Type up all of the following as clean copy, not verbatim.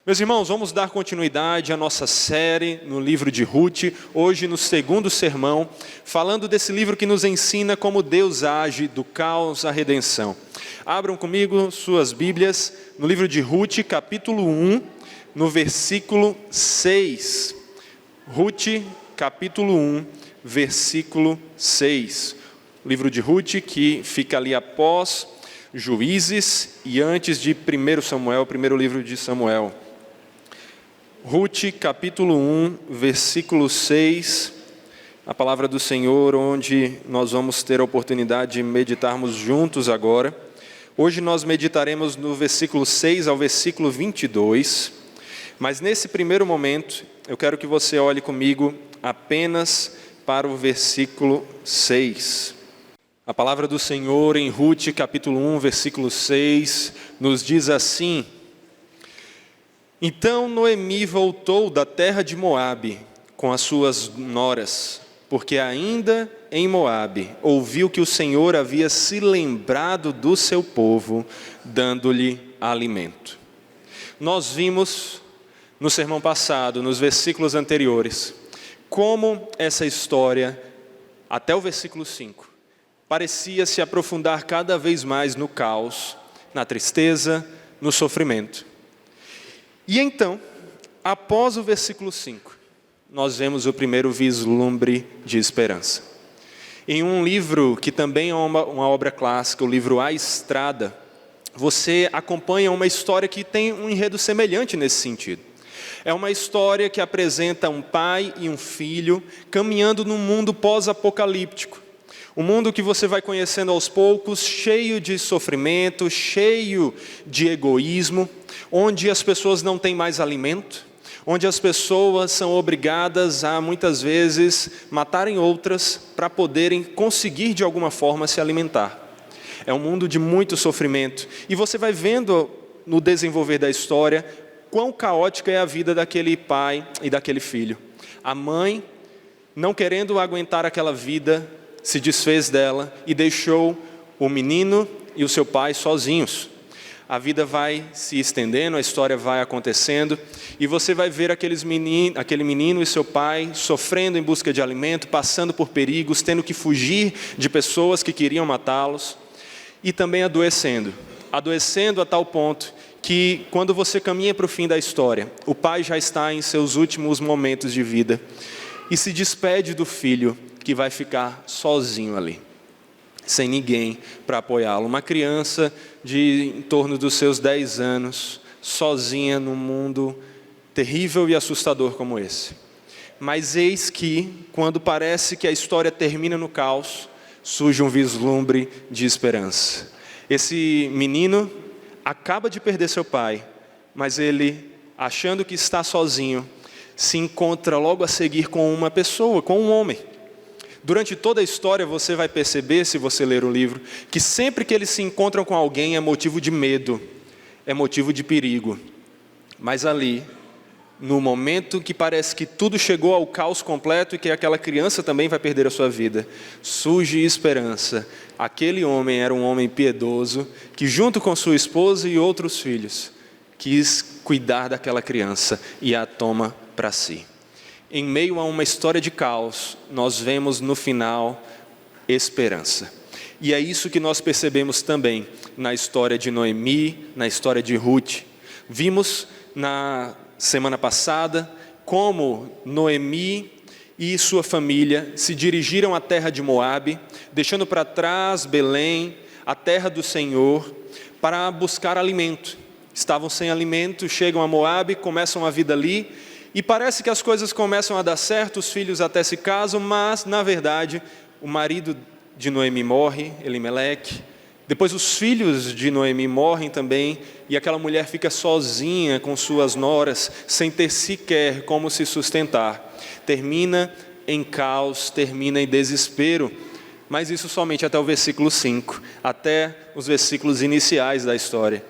Meus irmãos, vamos dar continuidade à nossa série no livro de Ruth, hoje no segundo sermão, falando desse livro que nos ensina como Deus age do caos à redenção. Abram comigo suas Bíblias no livro de Ruth, capítulo 1, no versículo 6. Ruth, capítulo 1, versículo 6. O livro de Ruth que fica ali após Juízes e antes de 1 Samuel, o primeiro livro de Samuel. Ruth, capítulo 1, versículo 6, a palavra do Senhor, onde nós vamos ter a oportunidade de meditarmos juntos agora. Hoje nós meditaremos no versículo 6 ao versículo 22, mas nesse primeiro momento, eu quero que você olhe comigo apenas para o versículo 6. A palavra do Senhor em Ruth, capítulo 1, versículo 6, nos diz assim: Então Noemi voltou da terra de Moabe com as suas noras, porque ainda em Moabe ouviu que o Senhor havia se lembrado do seu povo, dando-lhe alimento. Nós vimos no sermão passado, nos versículos anteriores, como essa história, até o versículo 5, parecia se aprofundar cada vez mais no caos, na tristeza, no sofrimento. E então, após o versículo 5, nós vemos o primeiro vislumbre de esperança. Em um livro que também é uma obra clássica, o livro A Estrada, você acompanha uma história que tem um enredo semelhante nesse sentido. É uma história que apresenta um pai e um filho caminhando num mundo pós-apocalíptico. Um mundo que você vai conhecendo aos poucos, cheio de sofrimento, cheio de egoísmo, onde as pessoas não têm mais alimento, onde as pessoas são obrigadas a, muitas vezes, matarem outras para poderem conseguir, de alguma forma, se alimentar. É um mundo de muito sofrimento. E você vai vendo, no desenvolver da história, quão caótica é a vida daquele pai e daquele filho. A mãe, não querendo aguentar aquela vida, se desfez dela e deixou o menino e o seu pai sozinhos. A vida vai se estendendo, a história vai acontecendo, e você vai ver aquele menino e seu pai sofrendo em busca de alimento, passando por perigos, tendo que fugir de pessoas que queriam matá-los, e também adoecendo a tal ponto que, quando você caminha para o fim da história, o pai já está em seus últimos momentos de vida, e se despede do filho, que vai ficar sozinho ali, sem ninguém para apoiá-lo. Uma criança de em torno dos seus 10 anos, sozinha num mundo terrível e assustador como esse. Mas eis que, quando parece que a história termina no caos, surge um vislumbre de esperança. Esse menino acaba de perder seu pai, mas ele, achando que está sozinho, se encontra logo a seguir com uma pessoa, com um homem. Durante toda a história você vai perceber, se você ler o livro, que sempre que eles se encontram com alguém é motivo de medo, é motivo de perigo. Mas ali, no momento que parece que tudo chegou ao caos completo e que aquela criança também vai perder a sua vida, surge esperança. Aquele homem era um homem piedoso que, junto com sua esposa e outros filhos, quis cuidar daquela criança e a toma para si. Em meio a uma história de caos, nós vemos no final esperança. E é isso que nós percebemos também na história de Noemi, na história de Ruth. Vimos na semana passada como Noemi e sua família se dirigiram à terra de Moabe, deixando para trás Belém, a terra do Senhor, para buscar alimento. Estavam sem alimento, chegam a Moabe, começam a vida ali, e parece que as coisas começam a dar certo, os filhos até se casam, mas, na verdade, o marido de Noemi morre, Elimeleque. Depois os filhos de Noemi morrem também, e aquela mulher fica sozinha com suas noras, sem ter sequer como se sustentar. Termina em caos, termina em desespero, mas isso somente até o versículo 5, até os versículos iniciais da história.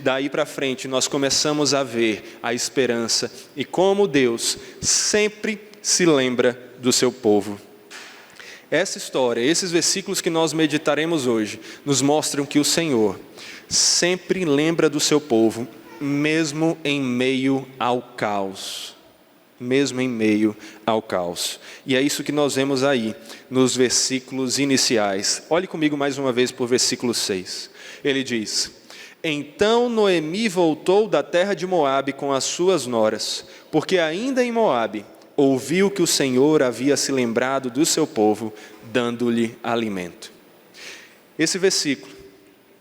Daí para frente nós começamos a ver a esperança e como Deus sempre se lembra do seu povo. Essa história, esses versículos que nós meditaremos hoje, nos mostram que o Senhor sempre lembra do seu povo mesmo em meio ao caos. Mesmo em meio ao caos. E é isso que nós vemos aí, nos versículos iniciais. Olhe comigo mais uma vez por versículo 6. Ele diz: Então Noemi voltou da terra de Moabe com as suas noras, porque ainda em Moabe ouviu que o Senhor havia se lembrado do seu povo, dando-lhe alimento. Esse versículo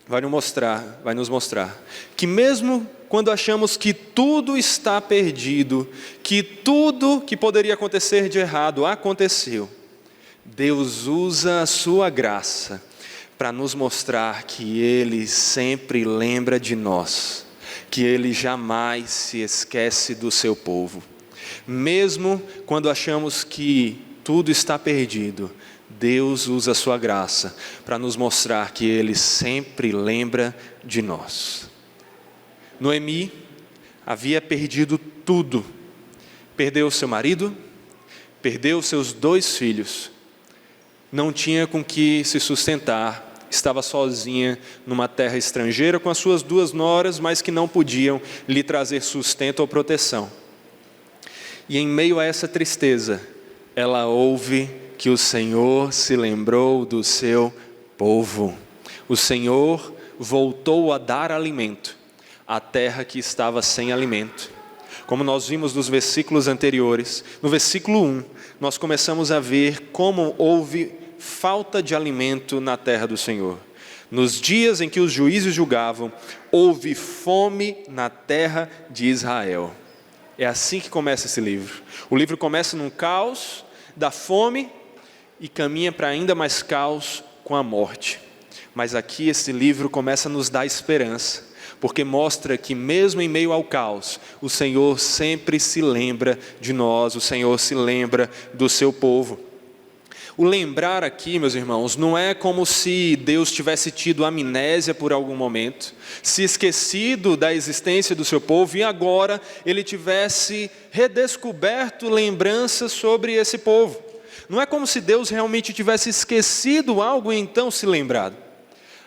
vai nos mostrar que mesmo quando achamos que tudo está perdido, que tudo que poderia acontecer de errado aconteceu, Deus usa a sua graça para nos mostrar que Ele sempre lembra de nós, que Ele jamais se esquece do seu povo. Mesmo quando achamos que tudo está perdido, Deus usa a sua graça para nos mostrar que Ele sempre lembra de nós. Noemi havia perdido tudo. Perdeu seu marido, perdeu seus 2 filhos. Não tinha com que se sustentar. Estava sozinha numa terra estrangeira com as suas 2 noras, mas que não podiam lhe trazer sustento ou proteção. E em meio a essa tristeza, ela ouve que o Senhor se lembrou do seu povo. O Senhor voltou a dar alimento à terra que estava sem alimento. Como nós vimos nos versículos anteriores, no versículo 1, nós começamos a ver como houve falta de alimento na terra do Senhor. Nos dias em que os juízes julgavam, houve fome na terra de Israel. É assim que começa esse livro. O livro começa num caos da fome e caminha para ainda mais caos com a morte. Mas aqui esse livro começa a nos dar esperança, porque mostra que mesmo em meio ao caos, o Senhor sempre se lembra de nós, o Senhor se lembra do seu povo. O lembrar aqui, meus irmãos, não é como se Deus tivesse tido amnésia por algum momento, se esquecido da existência do seu povo e agora Ele tivesse redescoberto lembranças sobre esse povo. Não é como se Deus realmente tivesse esquecido algo e então se lembrado.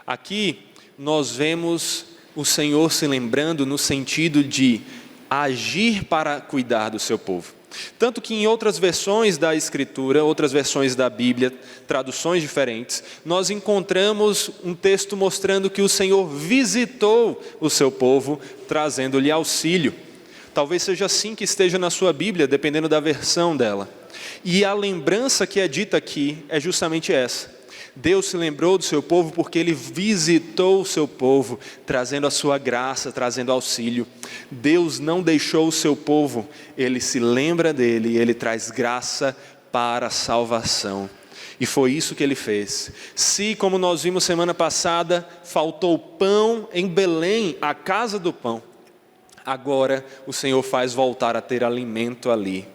Aqui nós vemos o Senhor se lembrando no sentido de agir para cuidar do seu povo. Tanto que em outras versões da Escritura, outras versões da Bíblia, traduções diferentes, nós encontramos um texto mostrando que o Senhor visitou o seu povo, trazendo-lhe auxílio. Talvez seja assim que esteja na sua Bíblia, dependendo da versão dela. E a lembrança que é dita aqui é justamente essa. Deus se lembrou do seu povo porque Ele visitou o seu povo, trazendo a sua graça, trazendo auxílio. Deus não deixou o seu povo, Ele se lembra dele e Ele traz graça para a salvação. E foi isso que Ele fez. Se, como nós vimos semana passada, faltou pão em Belém, a casa do pão, agora o Senhor faz voltar a ter alimento ali.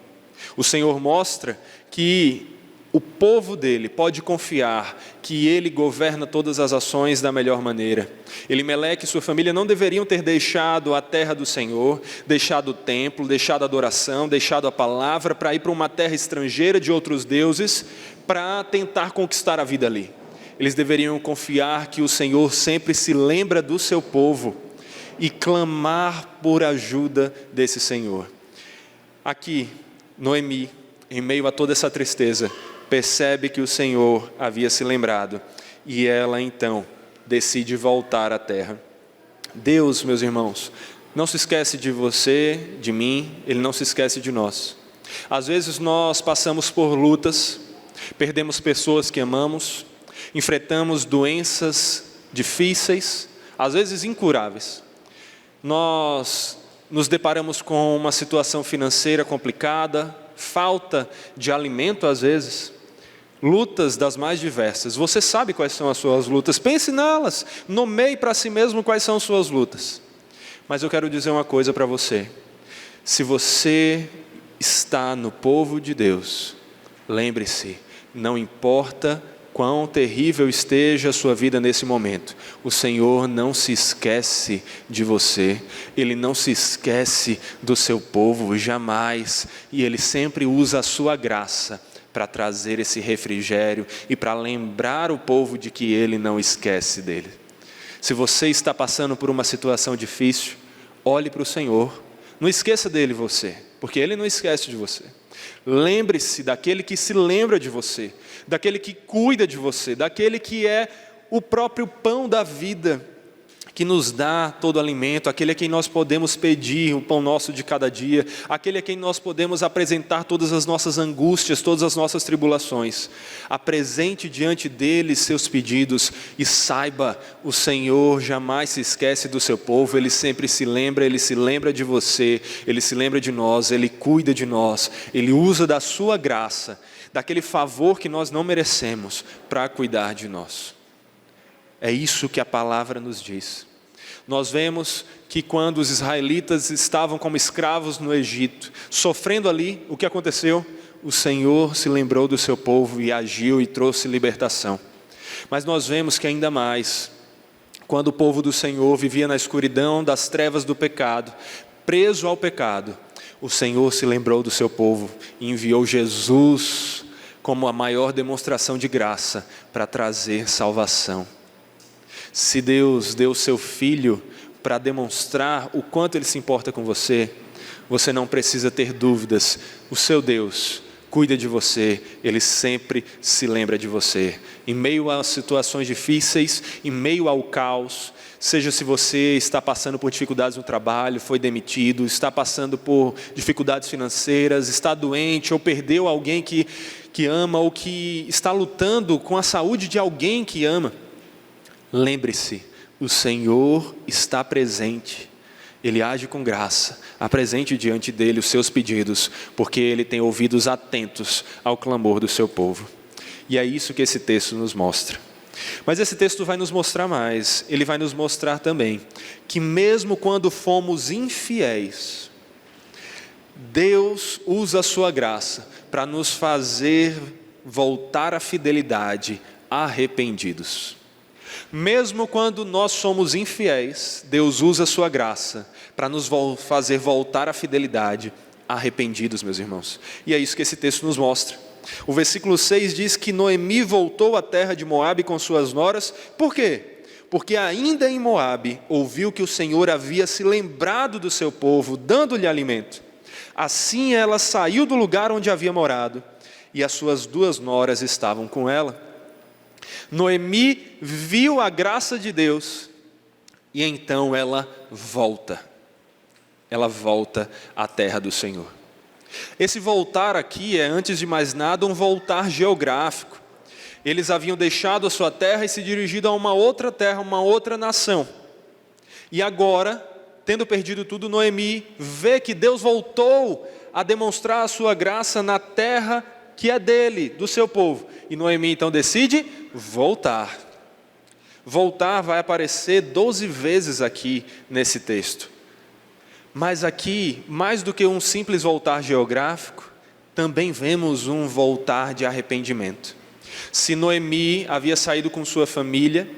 O Senhor mostra que o povo dele pode confiar que ele governa todas as ações da melhor maneira. Elimeleque e sua família não deveriam ter deixado a terra do Senhor, deixado o templo, deixado a adoração, deixado a palavra para ir para uma terra estrangeira de outros deuses para tentar conquistar a vida ali. Eles deveriam confiar que o Senhor sempre se lembra do seu povo e clamar por ajuda desse Senhor. Aqui, Noemi, em meio a toda essa tristeza, percebe que o Senhor havia se lembrado e ela então decide voltar à terra. Deus, meus irmãos, não se esquece de você, de mim, Ele não se esquece de nós. Às vezes nós passamos por lutas, perdemos pessoas que amamos, enfrentamos doenças difíceis, às vezes incuráveis. Nós nos deparamos com uma situação financeira complicada, falta de alimento às vezes, lutas das mais diversas. Você sabe quais são as suas lutas, pense nelas, nomeie para si mesmo quais são as suas lutas. Mas eu quero dizer uma coisa para você: se você está no povo de Deus, lembre-se, não importa quão terrível esteja a sua vida nesse momento, o Senhor não se esquece de você, Ele não se esquece do seu povo, jamais, e Ele sempre usa a sua graça para trazer esse refrigério e para lembrar o povo de que Ele não esquece dele. Se você está passando por uma situação difícil, olhe para o Senhor. Não esqueça dele você, porque ele não esquece de você. Lembre-se daquele que se lembra de você, daquele que cuida de você, daquele que é o próprio pão da vida, que nos dá todo o alimento, aquele a quem nós podemos pedir o pão nosso de cada dia, aquele a quem nós podemos apresentar todas as nossas angústias, todas as nossas tribulações. Apresente diante dele seus pedidos e saiba, o Senhor jamais se esquece do seu povo, ele sempre se lembra, ele se lembra de você, ele se lembra de nós, ele cuida de nós, ele usa da sua graça, daquele favor que nós não merecemos, para cuidar de nós. É isso que a palavra nos diz. Nós vemos que quando os israelitas estavam como escravos no Egito, sofrendo ali, o que aconteceu? O Senhor se lembrou do seu povo e agiu e trouxe libertação. Mas nós vemos que ainda mais, quando o povo do Senhor vivia na escuridão das trevas do pecado, preso ao pecado, o Senhor se lembrou do seu povo e enviou Jesus como a maior demonstração de graça para trazer salvação. Se Deus deu o seu Filho para demonstrar o quanto Ele se importa com você, você não precisa ter dúvidas. O seu Deus cuida de você, Ele sempre se lembra de você. Em meio a situações difíceis, em meio ao caos, seja se você está passando por dificuldades no trabalho, foi demitido, está passando por dificuldades financeiras, está doente ou perdeu alguém que ama, ou que está lutando com a saúde de alguém que ama, lembre-se, o Senhor está presente, Ele age com graça, apresente diante dEle os seus pedidos, porque Ele tem ouvidos atentos ao clamor do seu povo. E é isso que esse texto nos mostra. Mas esse texto vai nos mostrar mais, ele vai nos mostrar também, que mesmo quando fomos infiéis, Deus usa a sua graça para nos fazer voltar à fidelidade arrependidos. Mesmo quando nós somos infiéis, Deus usa a sua graça para nos fazer voltar à fidelidade arrependidos, meus irmãos. E é isso que esse texto nos mostra. O versículo 6 diz que Noemi voltou à terra de Moabe com suas noras. Por quê? Porque ainda em Moabe ouviu que o Senhor havia se lembrado do seu povo, dando-lhe alimento. Assim ela saiu do lugar onde havia morado, e as suas 2 noras estavam com ela. Noemi viu a graça de Deus, e então ela volta à terra do Senhor. Esse voltar aqui é, antes de mais nada, um voltar geográfico. Eles haviam deixado a sua terra e se dirigido a uma outra terra, uma outra nação. E agora, tendo perdido tudo, Noemi vê que Deus voltou a demonstrar a sua graça na terra que é dele, do seu povo. E Noemi então decide voltar. Voltar vai aparecer 12 vezes aqui nesse texto. Mas aqui, mais do que um simples voltar geográfico, também vemos um voltar de arrependimento. Se Noemi havia saído com sua família,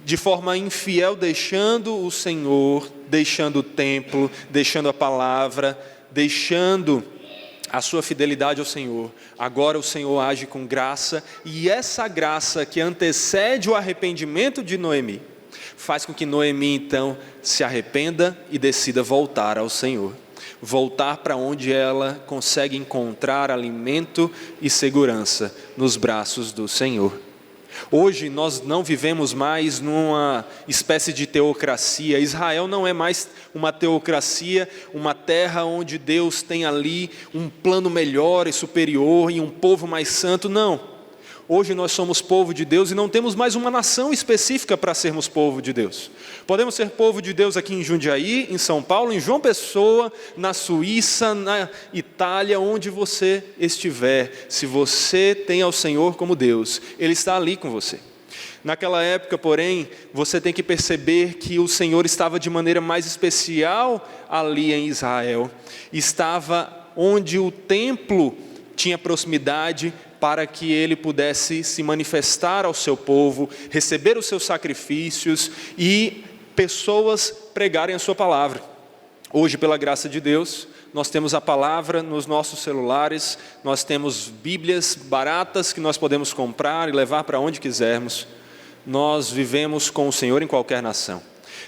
de forma infiel, deixando o Senhor, deixando o templo, deixando a palavra, deixando a sua fidelidade ao Senhor, agora o Senhor age com graça, e essa graça que antecede o arrependimento de Noemi, faz com que Noemi então se arrependa e decida voltar ao Senhor. Voltar para onde ela consegue encontrar alimento e segurança, nos braços do Senhor. Hoje nós não vivemos mais numa espécie de teocracia. Israel não é mais uma teocracia, uma terra onde Deus tem ali um plano melhor e superior e um povo mais santo, não. Hoje nós somos povo de Deus e não temos mais uma nação específica para sermos povo de Deus. Podemos ser povo de Deus aqui em Jundiaí, em São Paulo, em João Pessoa, na Suíça, na Itália, onde você estiver. Se você tem ao Senhor como Deus, Ele está ali com você. Naquela época, porém, você tem que perceber que o Senhor estava de maneira mais especial ali em Israel. Estava onde o templo tinha proximidade para que Ele pudesse se manifestar ao seu povo, receber os seus sacrifícios e pessoas pregarem a sua palavra. Hoje, pela graça de Deus, nós temos a palavra nos nossos celulares, nós temos Bíblias baratas que nós podemos comprar e levar para onde quisermos. Nós vivemos com o Senhor em qualquer nação.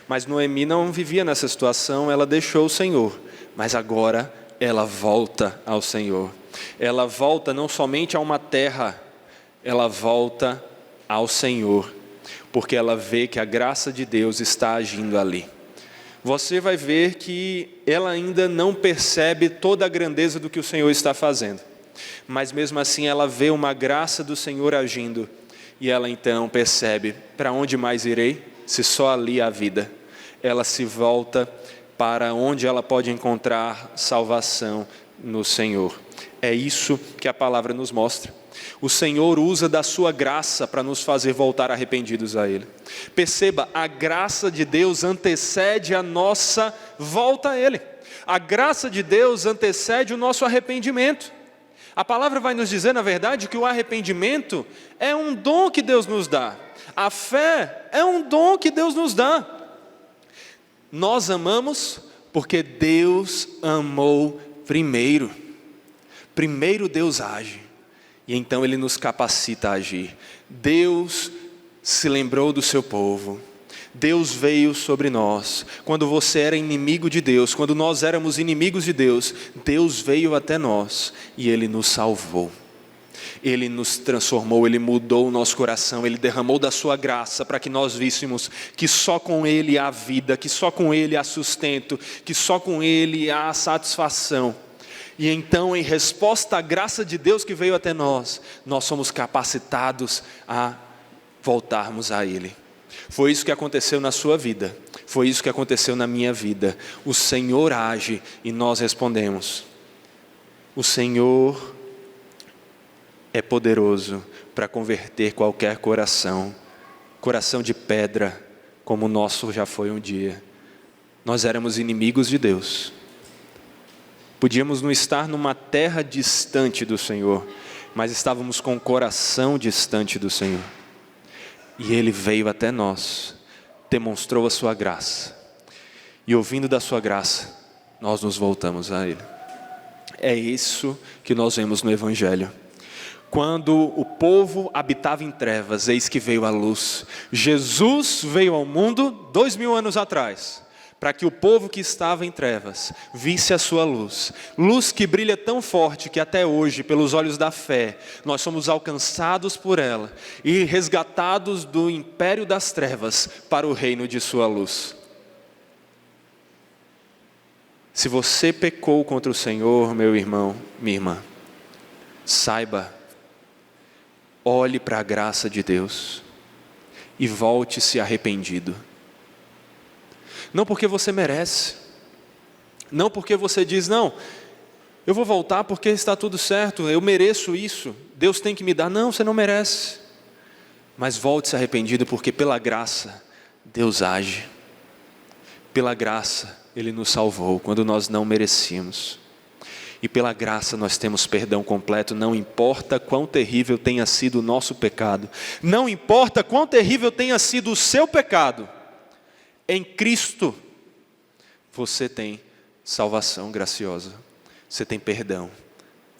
Mas Noemi não vivia nessa situação, ela deixou o Senhor, mas agora ela volta ao Senhor. Ela volta não somente a uma terra, ela volta ao Senhor, porque ela vê que a graça de Deus está agindo ali. Você vai ver que ela ainda não percebe toda a grandeza do que o Senhor está fazendo, mas mesmo assim ela vê uma graça do Senhor agindo, e ela então percebe: para onde mais irei, se só ali há vida? Ela se volta para onde ela pode encontrar salvação no Senhor. É isso que a palavra nos mostra. O Senhor usa da sua graça para nos fazer voltar arrependidos a Ele. Perceba, a graça de Deus antecede a nossa volta a Ele. A graça de Deus antecede o nosso arrependimento. A palavra vai nos dizer, na verdade, que o arrependimento é um dom que Deus nos dá. A fé é um dom que Deus nos dá. Nós amamos porque Deus amou primeiro. Primeiro Deus age, e então Ele nos capacita a agir. Deus se lembrou do seu povo. Deus veio sobre nós. Quando você era inimigo de Deus, quando nós éramos inimigos de Deus, Deus veio até nós e Ele nos salvou. Ele nos transformou, Ele mudou o nosso coração, Ele derramou da sua graça para que nós víssemos que só com Ele há vida, que só com Ele há sustento, que só com Ele há satisfação. E então, em resposta à graça de Deus que veio até nós, nós somos capacitados a voltarmos a Ele. Foi isso que aconteceu na sua vida, foi isso que aconteceu na minha vida. O Senhor age e nós respondemos. O Senhor é poderoso para converter qualquer coração, coração de pedra, como o nosso já foi um dia. Nós éramos inimigos de Deus. Podíamos não estar numa terra distante do Senhor, mas estávamos com o coração distante do Senhor. E Ele veio até nós, demonstrou a sua graça. E ouvindo da sua graça, nós nos voltamos a Ele. É isso que nós vemos no Evangelho. Quando o povo habitava em trevas, eis que veio a luz. Jesus veio ao mundo 2000 anos atrás, para que o povo que estava em trevas visse a sua luz. Luz que brilha tão forte que até hoje, pelos olhos da fé, nós somos alcançados por ela e resgatados do império das trevas para o reino de sua luz. Se você pecou contra o Senhor, meu irmão, minha irmã, saiba, olhe para a graça de Deus e volte-se arrependido. Não porque você merece, não porque você diz, não, eu vou voltar porque está tudo certo, eu mereço isso, Deus tem que me dar. Não, você não merece, mas volte-se arrependido, porque pela graça Deus age, pela graça Ele nos salvou quando nós não merecíamos, e pela graça nós temos perdão completo. Não importa quão terrível tenha sido o nosso pecado, não importa quão terrível tenha sido o seu pecado, em Cristo, você tem salvação graciosa, você tem perdão.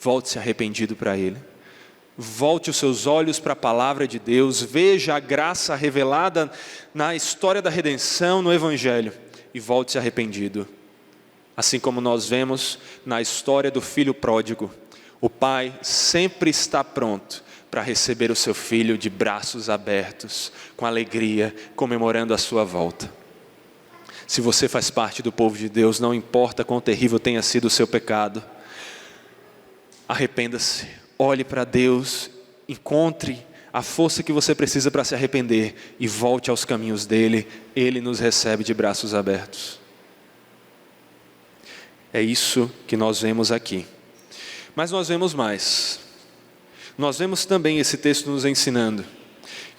Volte-se arrependido para Ele, volte os seus olhos para a palavra de Deus, veja a graça revelada na história da redenção no Evangelho, e volte-se arrependido. Assim como nós vemos na história do filho pródigo, o pai sempre está pronto para receber o seu filho de braços abertos, com alegria, comemorando a sua volta. Se você faz parte do povo de Deus, não importa quão terrível tenha sido o seu pecado, arrependa-se, olhe para Deus, encontre a força que você precisa para se arrepender e volte aos caminhos dEle. Ele nos recebe de braços abertos. É isso que nós vemos aqui. Mas nós vemos mais. Nós vemos também esse texto nos ensinando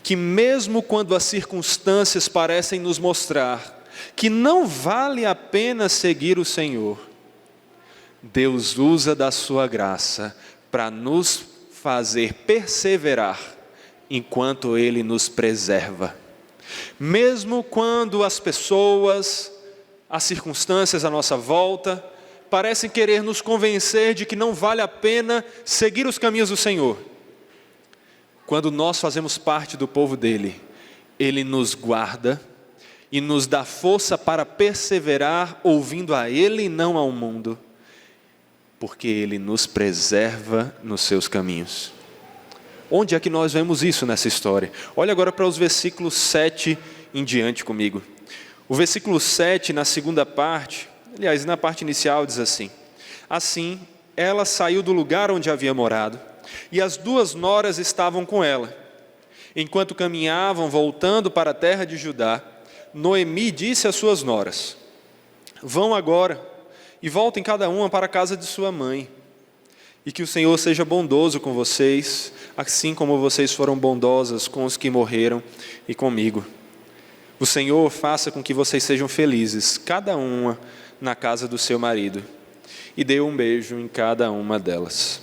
que mesmo quando as circunstâncias parecem nos mostrar que não vale a pena seguir o Senhor, Deus usa da sua graça para nos fazer perseverar enquanto Ele nos preserva. Mesmo quando as pessoas, as circunstâncias à nossa volta parecem querer nos convencer de que não vale a pena seguir os caminhos do Senhor, quando nós fazemos parte do povo dEle, Ele nos guarda e nos dá força para perseverar ouvindo a Ele e não ao mundo, porque Ele nos preserva nos seus caminhos. Onde é que nós vemos isso nessa história? Olha agora para os versículos 7 em diante comigo. O versículo 7, na segunda parte, aliás, na parte inicial diz assim: assim, ela saiu do lugar onde havia morado, e as 2 noras estavam com ela. Enquanto caminhavam, voltando para a terra de Judá, Noemi disse às suas noras: vão agora e voltem cada uma para a casa de sua mãe. E que o Senhor seja bondoso com vocês, assim como vocês foram bondosas com os que morreram e comigo. O Senhor faça com que vocês sejam felizes, cada uma na casa do seu marido. E deu um beijo em cada uma delas.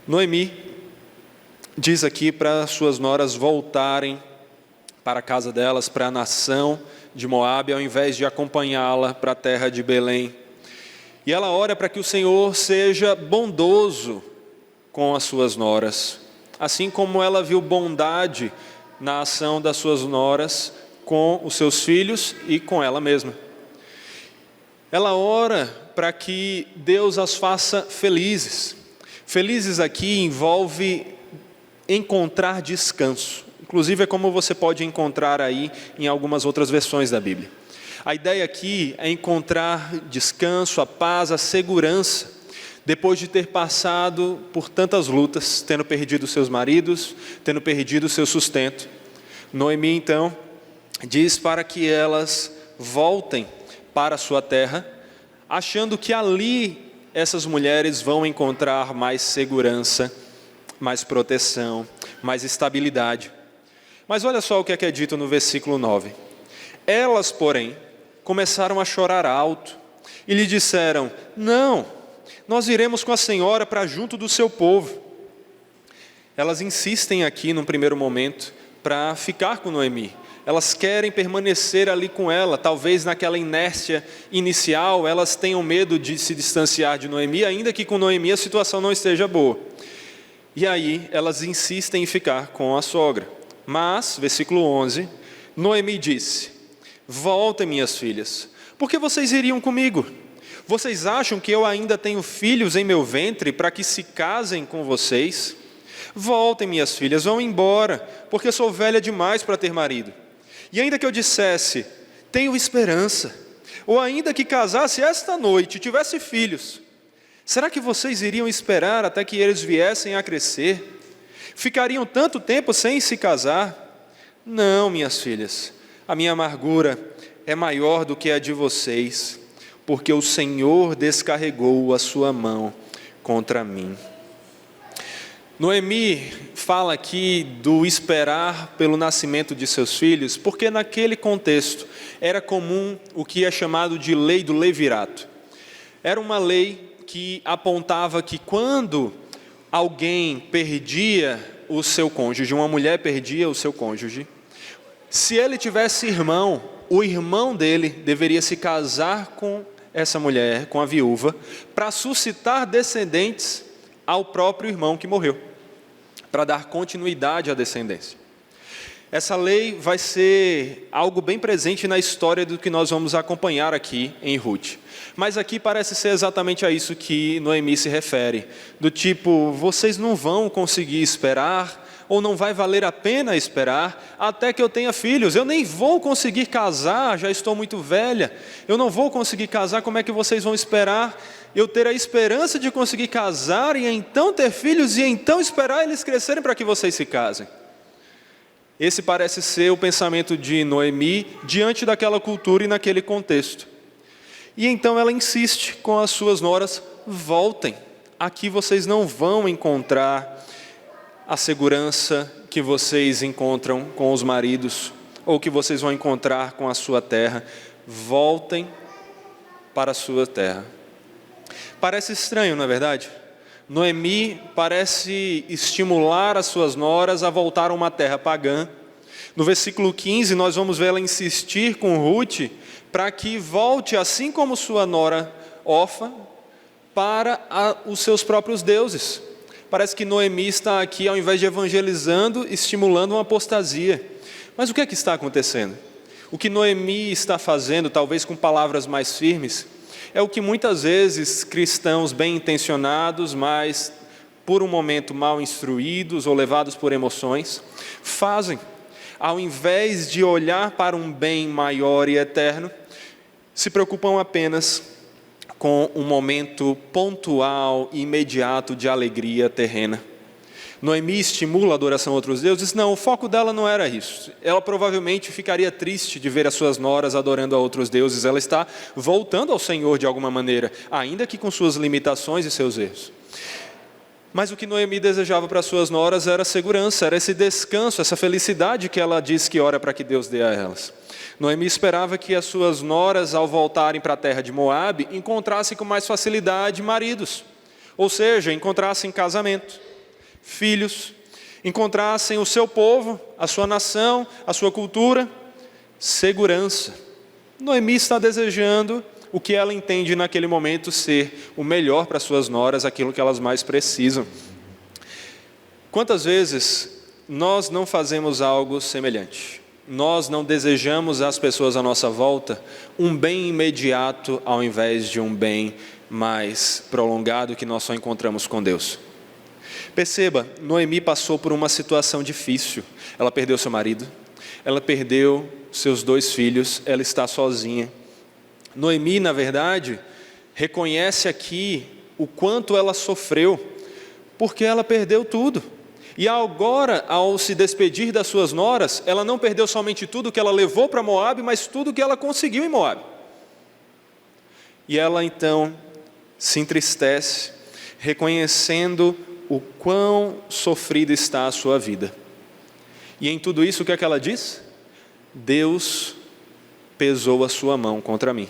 Noemi diz aqui para suas noras voltarem para a casa delas, para a nação de Moabe, ao invés de acompanhá-la para a terra de Belém. E ela ora para que o Senhor seja bondoso com as suas noras, assim como ela viu bondade na ação das suas noras com os seus filhos e com ela mesma. Ela ora para que Deus as faça felizes. Felizes aqui envolve encontrar descanso. Inclusive é como você pode encontrar aí em algumas outras versões da Bíblia. A ideia aqui é encontrar descanso, a paz, a segurança, depois de ter passado por tantas lutas, tendo perdido seus maridos, tendo perdido seu sustento. Noemi, então, diz para que elas voltem para a sua terra, achando que ali essas mulheres vão encontrar mais segurança, mais proteção, mais estabilidade. Mas olha só o que é dito no versículo 9. Elas, porém, começaram a chorar alto e lhe disseram: não, nós iremos com a senhora para junto do seu povo. Elas insistem aqui, num primeiro momento, para ficar com Noemi. Elas querem permanecer ali com ela. Talvez naquela inércia inicial, elas tenham medo de se distanciar de Noemi, ainda que com Noemi a situação não esteja boa. E aí, elas insistem em ficar com a sogra. Mas, versículo 11, Noemi disse: voltem, minhas filhas, porque vocês iriam comigo? Vocês acham que eu ainda tenho filhos em meu ventre para que se casem com vocês? Voltem, minhas filhas, vão embora, porque sou velha demais para ter marido. E ainda que eu dissesse: tenho esperança, ou ainda que casasse esta noite e tivesse filhos, será que vocês iriam esperar até que eles viessem a crescer? Ficariam tanto tempo sem se casar? Não, minhas filhas, a minha amargura é maior do que a de vocês, porque o Senhor descarregou a sua mão contra mim. Noemi fala aqui do esperar pelo nascimento de seus filhos, porque naquele contexto era comum o que é chamado de lei do levirato. Era uma lei que apontava que quando alguém perdia o seu cônjuge, uma mulher perdia o seu cônjuge, se ele tivesse irmão, o irmão dele deveria se casar com essa mulher, com a viúva, para suscitar descendentes ao próprio irmão que morreu, para dar continuidade à descendência. Essa lei vai ser algo bem presente na história do que nós vamos acompanhar aqui em Ruth. Mas aqui parece ser exatamente a isso que Noemi se refere. Do tipo, vocês não vão conseguir esperar, ou não vai valer a pena esperar, até que eu tenha filhos. Eu nem vou conseguir casar, já estou muito velha. Eu não vou conseguir casar, como é que vocês vão esperar eu ter a esperança de conseguir casar, e então ter filhos, e então esperar eles crescerem para que vocês se casem? Esse parece ser o pensamento de Noemi diante daquela cultura e naquele contexto. E então ela insiste com as suas noras: voltem, aqui vocês não vão encontrar a segurança que vocês encontram com os maridos, ou que vocês vão encontrar com a sua terra. Voltem para a sua terra. Parece estranho, não é verdade? Noemi parece estimular as suas noras a voltar a uma terra pagã. No versículo 15, nós vamos ver ela insistir com Ruth para que volte, assim como sua nora Orfa, para os seus próprios deuses. Parece que Noemi está aqui, ao invés de evangelizando, estimulando uma apostasia. Mas o que é que está acontecendo? O que Noemi está fazendo, talvez com palavras mais firmes, é o que muitas vezes cristãos bem intencionados, mas por um momento mal instruídos ou levados por emoções, fazem. Ao invés de olhar para um bem maior e eterno, se preocupam apenas com um momento pontual e imediato de alegria terrena. Noemi estimula a adoração a outros deuses? Não, o foco dela não era isso. Ela provavelmente ficaria triste de ver as suas noras adorando a outros deuses. Ela está voltando ao Senhor de alguma maneira, ainda que com suas limitações e seus erros. Mas o que Noemi desejava para suas noras era segurança, era esse descanso, essa felicidade que ela diz que ora para que Deus dê a elas. Noemi esperava que as suas noras, ao voltarem para a terra de Moabe, encontrassem com mais facilidade maridos, ou seja, encontrassem casamento, filhos, encontrassem o seu povo, a sua nação, a sua cultura, segurança. Noemi está desejando o que ela entende naquele momento ser o melhor para suas noras, aquilo que elas mais precisam. Quantas vezes nós não fazemos algo semelhante? Nós não desejamos às pessoas à nossa volta um bem imediato ao invés de um bem mais prolongado que nós só encontramos com Deus. Perceba, Noemi passou por uma situação difícil. Ela perdeu seu marido, ela perdeu seus 2 filhos, ela está sozinha. Noemi, na verdade, reconhece aqui o quanto ela sofreu, porque ela perdeu tudo. E agora, ao se despedir das suas noras, ela não perdeu somente tudo que ela levou para Moabe, mas tudo que ela conseguiu em Moabe. E ela então se entristece, reconhecendo o quão sofrida está a sua vida. E em tudo isso, o que é que ela diz? Deus pesou a sua mão contra mim.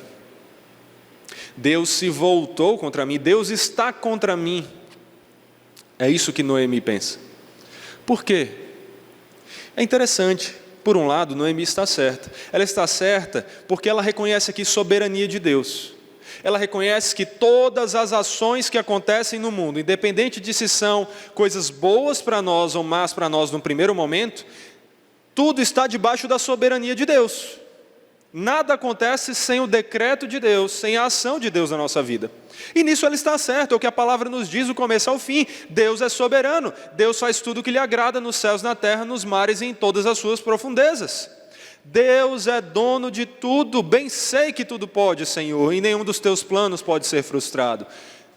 Deus se voltou contra mim, Deus está contra mim. É isso que Noemi pensa. Por quê? É interessante. Por um lado, Noemi está certa. Ela está certa porque ela reconhece aqui soberania de Deus. Ela reconhece que todas as ações que acontecem no mundo, independente de se são coisas boas para nós ou más para nós no primeiro momento, tudo está debaixo da soberania de Deus. Nada acontece sem o decreto de Deus, sem a ação de Deus na nossa vida. E nisso ela está certa, é o que a palavra nos diz do começo ao fim. Deus é soberano, Deus faz tudo o que lhe agrada nos céus, na terra, nos mares e em todas as suas profundezas. Deus é dono de tudo, bem sei que tudo pode, Senhor, e nenhum dos teus planos pode ser frustrado.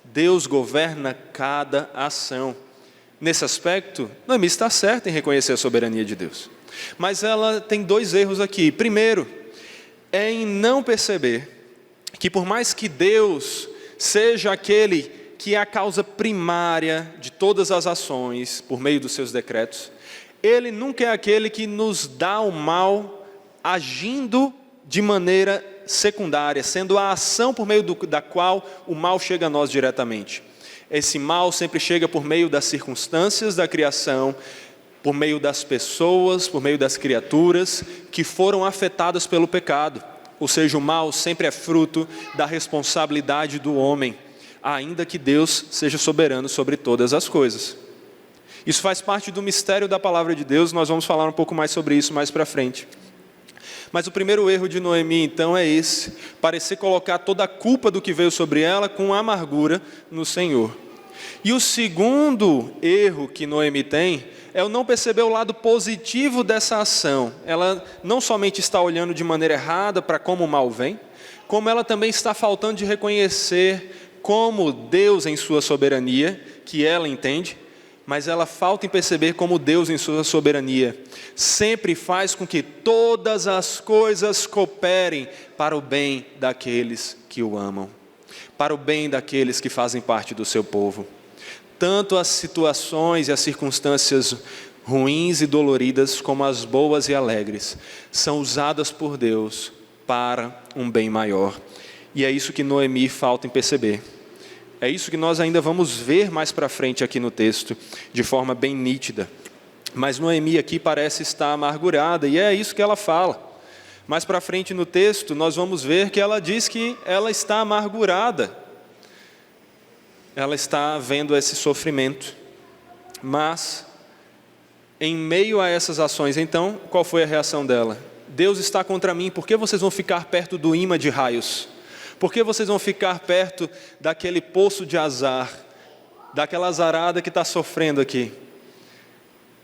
Deus governa cada ação. Nesse aspecto, Noemi está certa em reconhecer a soberania de Deus. Mas ela tem 2 erros aqui. Primeiro, é em não perceber que por mais que Deus seja aquele que é a causa primária de todas as ações, por meio dos seus decretos, Ele nunca é aquele que nos dá o mal agindo de maneira secundária, sendo a ação por meio da qual o mal chega a nós diretamente. Esse mal sempre chega por meio das circunstâncias da criação, por meio das pessoas, por meio das criaturas que foram afetadas pelo pecado. Ou seja, o mal sempre é fruto da responsabilidade do homem, ainda que Deus seja soberano sobre todas as coisas. Isso faz parte do mistério da palavra de Deus, nós vamos falar um pouco mais sobre isso mais para frente. Mas o primeiro erro de Noemi, então, é esse: parecer colocar toda a culpa do que veio sobre ela com amargura no Senhor. E o segundo erro que Noemi tem é o não perceber o lado positivo dessa ação. Ela não somente está olhando de maneira errada para como o mal vem, como ela também está faltando de reconhecer como Deus em sua soberania, que ela entende, mas ela falta em perceber como Deus em sua soberania sempre faz com que todas as coisas cooperem para o bem daqueles que o amam, para o bem daqueles que fazem parte do seu povo. Tanto as situações e as circunstâncias ruins e doloridas, como as boas e alegres, são usadas por Deus para um bem maior. E é isso que Noemi falta em perceber. É isso que nós ainda vamos ver mais para frente aqui no texto, de forma bem nítida. Mas Noemi aqui parece estar amargurada, e é isso que ela fala. Mais para frente no texto, nós vamos ver que ela diz que ela está amargurada. Ela está vendo esse sofrimento. Mas, em meio a essas ações, então, qual foi a reação dela? Deus está contra mim, por que vocês vão ficar perto do imã de raios? Por que vocês vão ficar perto daquele poço de azar, daquela azarada que está sofrendo aqui?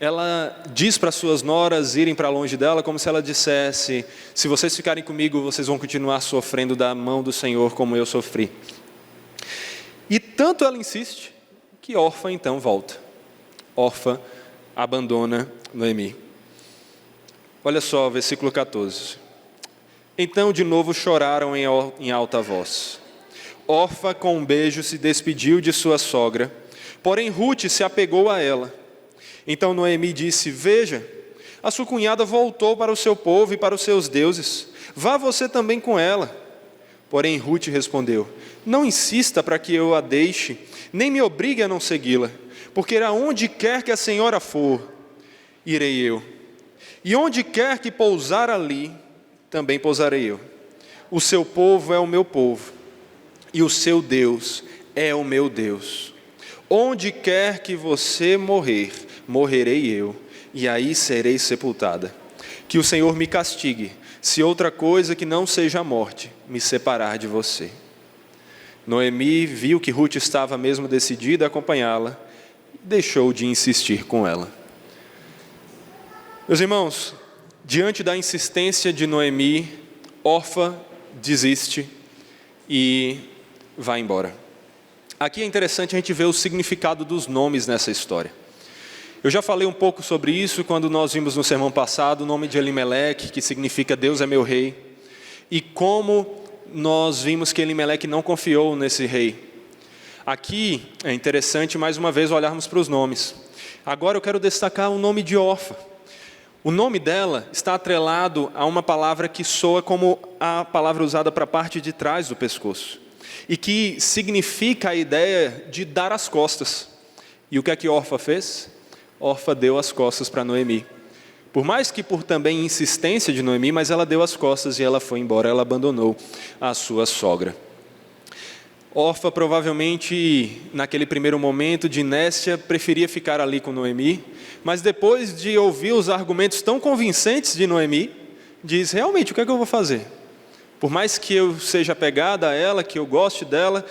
Ela diz para suas noras irem para longe dela, como se ela dissesse: se vocês ficarem comigo, vocês vão continuar sofrendo da mão do Senhor como eu sofri. E tanto ela insiste, que Orfa então volta. Orfa abandona Noemi. Olha só, versículo 14. Então de novo choraram em alta voz. Orfa com um beijo se despediu de sua sogra, porém Rute se apegou a ela. Então Noemi disse: veja, a sua cunhada voltou para o seu povo e para os seus deuses. Vá você também com ela. Porém Rute respondeu: não insista para que eu a deixe, nem me obrigue a não segui-la, porque aonde quer que a senhora for, irei eu. E onde quer que pousar ali, também pousarei eu. O seu povo é o meu povo, e o seu Deus é o meu Deus. Onde quer que você morrer, morrerei eu, e aí serei sepultada. Que o Senhor me castigue, se outra coisa que não seja a morte me separar de você. Noemi viu que Rute estava mesmo decidida a acompanhá-la, e deixou de insistir com ela. Meus irmãos, diante da insistência de Noemi, Orfa desiste e vai embora. Aqui é interessante a gente ver o significado dos nomes nessa história. Eu já falei um pouco sobre isso quando nós vimos no sermão passado o nome de Elimeleque, que significa Deus é meu rei, e como nós vimos que Elimeleque não confiou nesse rei. Aqui é interessante mais uma vez olharmos para os nomes. Agora eu quero destacar o nome de Orfa. O nome dela está atrelado a uma palavra que soa como a palavra usada para a parte de trás do pescoço, e que significa a ideia de dar as costas. E o que é que Orfa fez? Orfa deu as costas para Noemi. Por mais que por também insistência de Noemi, mas ela deu as costas e ela foi embora, ela abandonou a sua sogra. Orfa provavelmente, naquele primeiro momento de inércia, preferia ficar ali com Noemi, mas depois de ouvir os argumentos tão convincentes de Noemi, diz: realmente, o que é que eu vou fazer? Por mais que eu seja apegada a ela, que eu goste dela,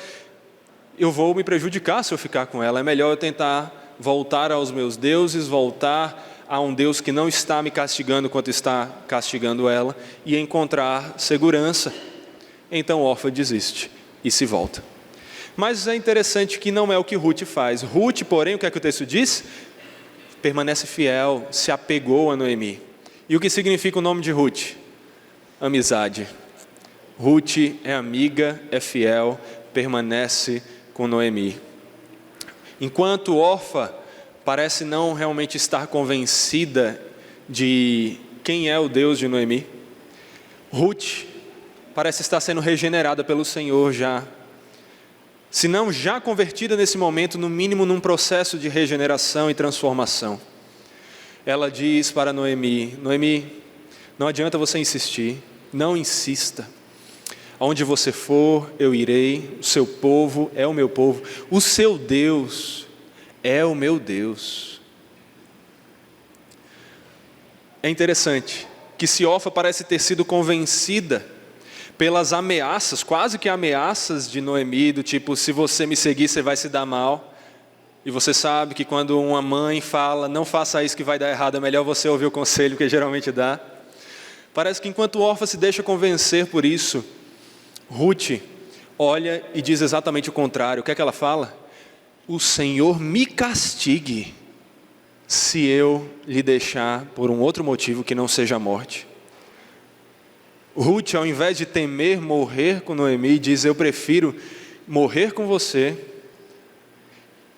eu vou me prejudicar se eu ficar com ela. É melhor eu tentar voltar aos meus deuses, voltar a um Deus que não está me castigando quanto está castigando ela, e encontrar segurança. Então Orfa desiste e se volta. Mas é interessante que não é o que Rute faz. Rute, porém, o que é que o texto diz? Permanece fiel, se apegou a Noemi. E o que significa o nome de Rute? Amizade. Rute é amiga, é fiel, permanece com Noemi. Enquanto Orfa parece não realmente estar convencida de quem é o Deus de Noemi, Rute parece estar sendo regenerada pelo Senhor já. Se não já convertida nesse momento, no mínimo num processo de regeneração e transformação. Ela diz para Noemi: Noemi, não adianta você insistir, não insista. Aonde você for, eu irei, o seu povo é o meu povo, o seu Deus é o meu Deus. É interessante que se Orfa parece ter sido convencida pelas ameaças, quase que ameaças de Noemi, do tipo: se você me seguir, você vai se dar mal. E você sabe que quando uma mãe fala: não faça isso que vai dar errado, é melhor você ouvir o conselho que geralmente dá. Parece que enquanto Orfa se deixa convencer por isso, Rute olha e diz exatamente o contrário. O que é que ela fala? O Senhor me castigue se eu lhe deixar por um outro motivo que não seja a morte. Rute, ao invés de temer morrer com Noemi, diz: eu prefiro morrer com você,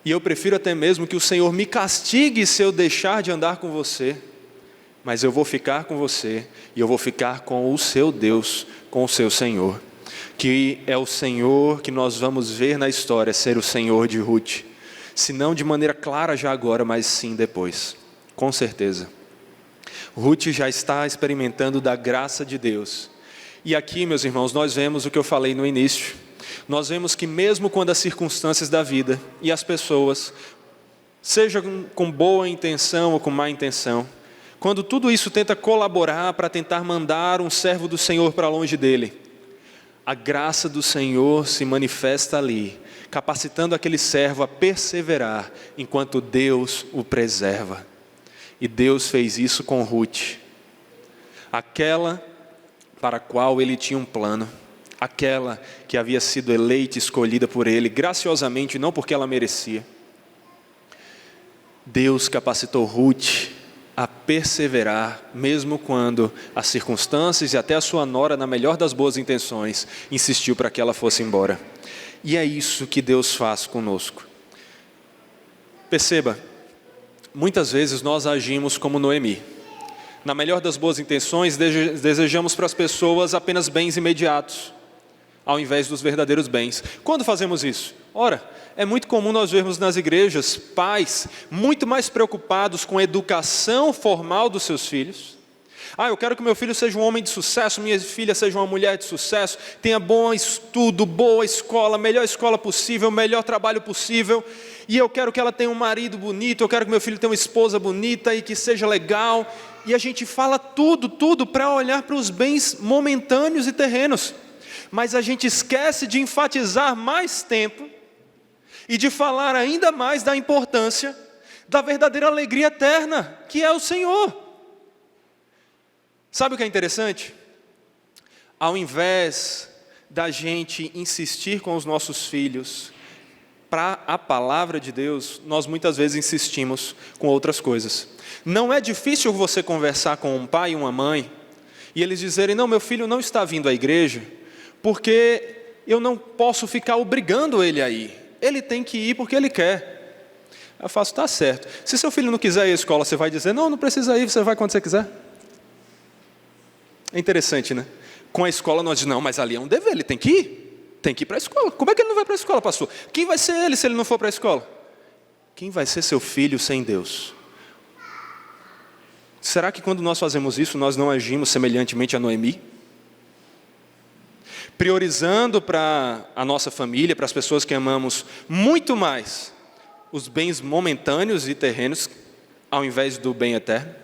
e eu prefiro até mesmo que o Senhor me castigue se eu deixar de andar com você, mas eu vou ficar com você, e eu vou ficar com o seu Deus, com o seu Senhor, que é o Senhor que nós vamos ver na história ser o Senhor de Rute, se não de maneira clara já agora, mas sim depois, com certeza. Rute já está experimentando da graça de Deus. E aqui, meus irmãos, nós vemos o que eu falei no início. Nós vemos que mesmo quando as circunstâncias da vida e as pessoas, seja com boa intenção ou com má intenção, quando tudo isso tenta colaborar para tentar mandar um servo do Senhor para longe dele, a graça do Senhor se manifesta ali, capacitando aquele servo a perseverar enquanto Deus o preserva. E Deus fez isso com Ruth, aquela para a qual ele tinha um plano, aquela que havia sido eleita e escolhida por ele, graciosamente, não porque ela merecia. Deus capacitou Ruth a perseverar, mesmo quando as circunstâncias e até a sua nora, na melhor das boas intenções, insistiu para que ela fosse embora. E é isso que Deus faz conosco. Perceba, muitas vezes nós agimos como Noemi. Na melhor das boas intenções, desejamos para as pessoas apenas bens imediatos, ao invés dos verdadeiros bens. Quando fazemos isso? Ora, é muito comum nós vermos nas igrejas pais muito mais preocupados com a educação formal dos seus filhos. Eu quero que meu filho seja um homem de sucesso, minha filha seja uma mulher de sucesso, tenha bom estudo, boa escola, melhor escola possível, melhor trabalho possível. E eu quero que ela tenha um marido bonito, eu quero que meu filho tenha uma esposa bonita e que seja legal. E a gente fala tudo para olhar para os bens momentâneos e terrenos. Mas a gente esquece de enfatizar mais tempo e de falar ainda mais da importância da verdadeira alegria eterna, que é o Senhor. Sabe o que é interessante? Ao invés da gente insistir com os nossos filhos para a palavra de Deus, nós muitas vezes insistimos com outras coisas. Não é difícil você conversar com um pai e uma mãe e eles dizerem: não, meu filho não está vindo à igreja porque eu não posso ficar obrigando ele a ir. Ele tem que ir porque ele quer. Eu faço, tá certo. Se seu filho não quiser ir à escola, você vai dizer: não precisa ir, você vai quando você quiser. É interessante, né? Com a escola nós dizemos: não, mas ali é um dever, ele tem que ir. Tem que ir para a escola. Como é que ele não vai para a escola, pastor? Quem vai ser ele se ele não for para a escola? Quem vai ser seu filho sem Deus? Será que quando nós fazemos isso, nós não agimos semelhantemente a Noemi? Priorizando para a nossa família, para as pessoas que amamos, muito mais os bens momentâneos e terrenos, ao invés do bem eterno?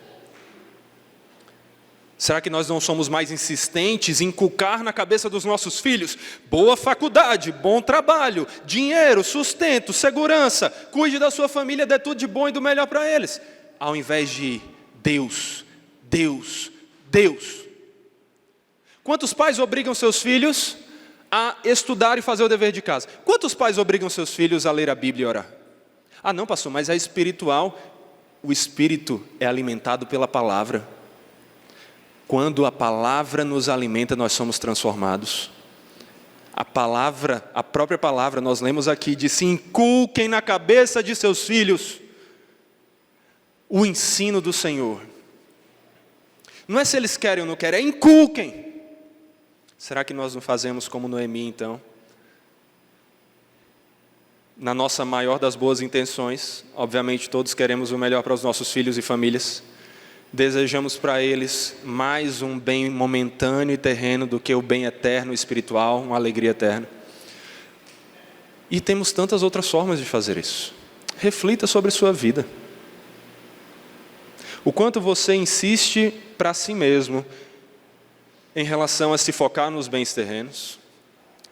Será que nós não somos mais insistentes em inculcar na cabeça dos nossos filhos boa faculdade, bom trabalho, dinheiro, sustento, segurança, cuide da sua família, dê tudo de bom e do melhor para eles, ao invés de Deus, Deus, Deus? Quantos pais obrigam seus filhos a estudar e fazer o dever de casa? Quantos pais obrigam seus filhos a ler a Bíblia e orar? Não, pastor, mas é espiritual. O espírito é alimentado pela palavra. Quando a palavra nos alimenta, nós somos transformados. A palavra, a própria palavra, nós lemos aqui, diz: inculquem na cabeça de seus filhos o ensino do Senhor. Não é se eles querem ou não querem, é inculquem. Será que nós não fazemos como Noemi, então? Na nossa maior das boas intenções, obviamente todos queremos o melhor para os nossos filhos e famílias, desejamos para eles mais um bem momentâneo e terreno do que o bem eterno e espiritual, uma alegria eterna. E temos tantas outras formas de fazer isso. Reflita sobre sua vida. O quanto você insiste para si mesmo em relação a se focar nos bens terrenos,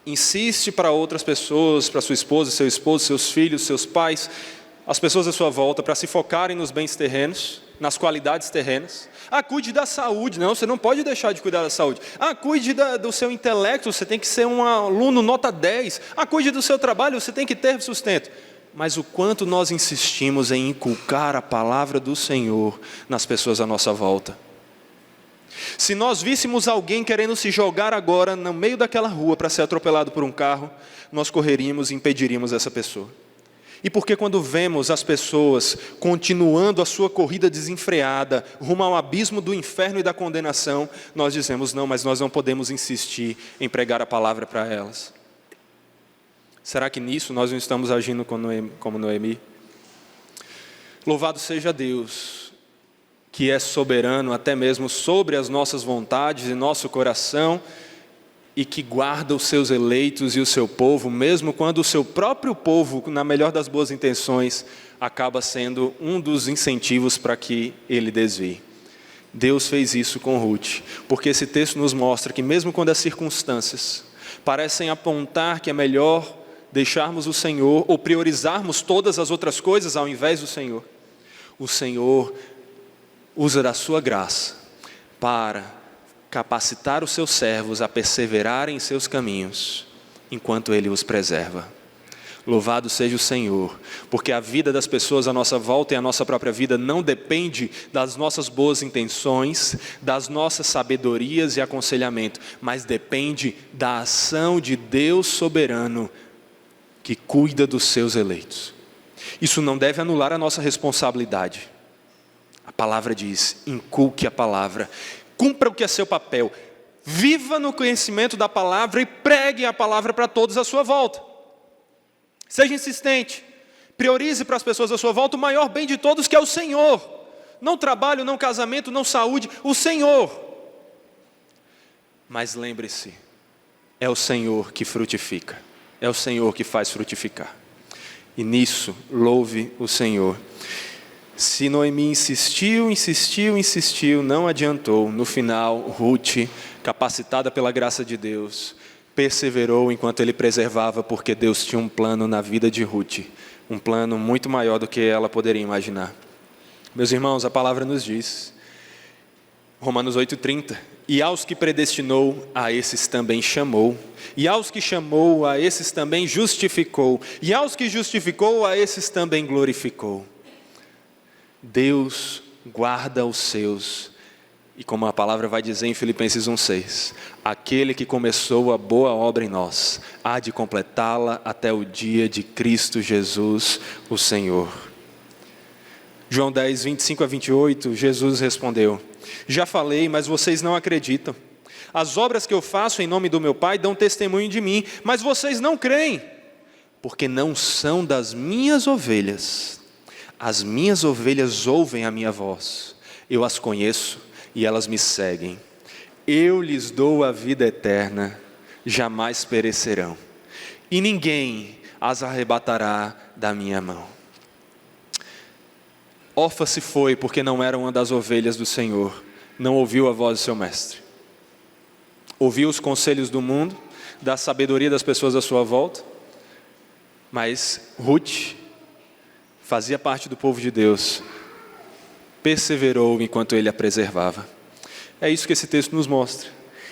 insiste para outras pessoas, para sua esposa, seu esposo, seus filhos, seus pais, as pessoas à sua volta, para se focarem nos bens terrenos, nas qualidades terrenas. Cuide da saúde. Não, você não pode deixar de cuidar da saúde. Cuide do seu intelecto, você tem que ser um aluno nota 10. Cuide do seu trabalho, você tem que ter sustento. Mas o quanto nós insistimos em inculcar a palavra do Senhor nas pessoas à nossa volta. Se nós víssemos alguém querendo se jogar agora no meio daquela rua para ser atropelado por um carro, nós correríamos e impediríamos essa pessoa. E porque quando vemos as pessoas continuando a sua corrida desenfreada, rumo ao abismo do inferno e da condenação, nós dizemos: não, mas nós não podemos insistir em pregar a palavra para elas. Será que nisso nós não estamos agindo como Noemi? Louvado seja Deus, que é soberano até mesmo sobre as nossas vontades e nosso coração, e que guarda os seus eleitos e o seu povo, mesmo quando o seu próprio povo, na melhor das boas intenções, acaba sendo um dos incentivos para que ele desvie. Deus fez isso com Ruth, porque esse texto nos mostra que mesmo quando as circunstâncias parecem apontar que é melhor deixarmos o Senhor ou priorizarmos todas as outras coisas ao invés do Senhor, o Senhor usa da sua graça para capacitar os seus servos a perseverarem em seus caminhos, enquanto Ele os preserva. Louvado seja o Senhor, porque a vida das pessoas à nossa volta e a nossa própria vida não depende das nossas boas intenções, das nossas sabedorias e aconselhamento, mas depende da ação de Deus soberano que cuida dos seus eleitos. Isso não deve anular a nossa responsabilidade. A palavra diz: inculque a palavra, cumpra o que é seu papel, viva no conhecimento da palavra e pregue a palavra para todos à sua volta. Seja insistente, priorize para as pessoas à sua volta o maior bem de todos, que é o Senhor. Não trabalho, não casamento, não saúde, o Senhor. Mas lembre-se, é o Senhor que frutifica, é o Senhor que faz frutificar. E nisso, louve o Senhor. Se Noemi insistiu, não adiantou. No final, Ruth, capacitada pela graça de Deus, perseverou enquanto Ele preservava, porque Deus tinha um plano na vida de Ruth, um plano muito maior do que ela poderia imaginar. Meus irmãos, a palavra nos diz, Romanos 8,30, e aos que predestinou, a esses também chamou, e aos que chamou, a esses também justificou, e aos que justificou, a esses também glorificou. Deus guarda os seus, e como a palavra vai dizer em Filipenses 1,6, aquele que começou a boa obra em nós, há de completá-la até o dia de Cristo Jesus, o Senhor. João 10, 25 a 28, Jesus respondeu: já falei, mas vocês não acreditam. As obras que eu faço em nome do meu Pai dão testemunho de mim, mas vocês não creem, porque não são das minhas ovelhas. As minhas ovelhas ouvem a minha voz, eu as conheço e elas me seguem. Eu lhes dou a vida eterna, jamais perecerão, e ninguém as arrebatará da minha mão. Orfa se foi porque não era uma das ovelhas do Senhor, não ouviu a voz do seu mestre. Ouviu os conselhos do mundo, da sabedoria das pessoas à sua volta, mas Ruth fazia parte do povo de Deus, perseverou enquanto Ele a preservava. É isso que esse texto nos mostra.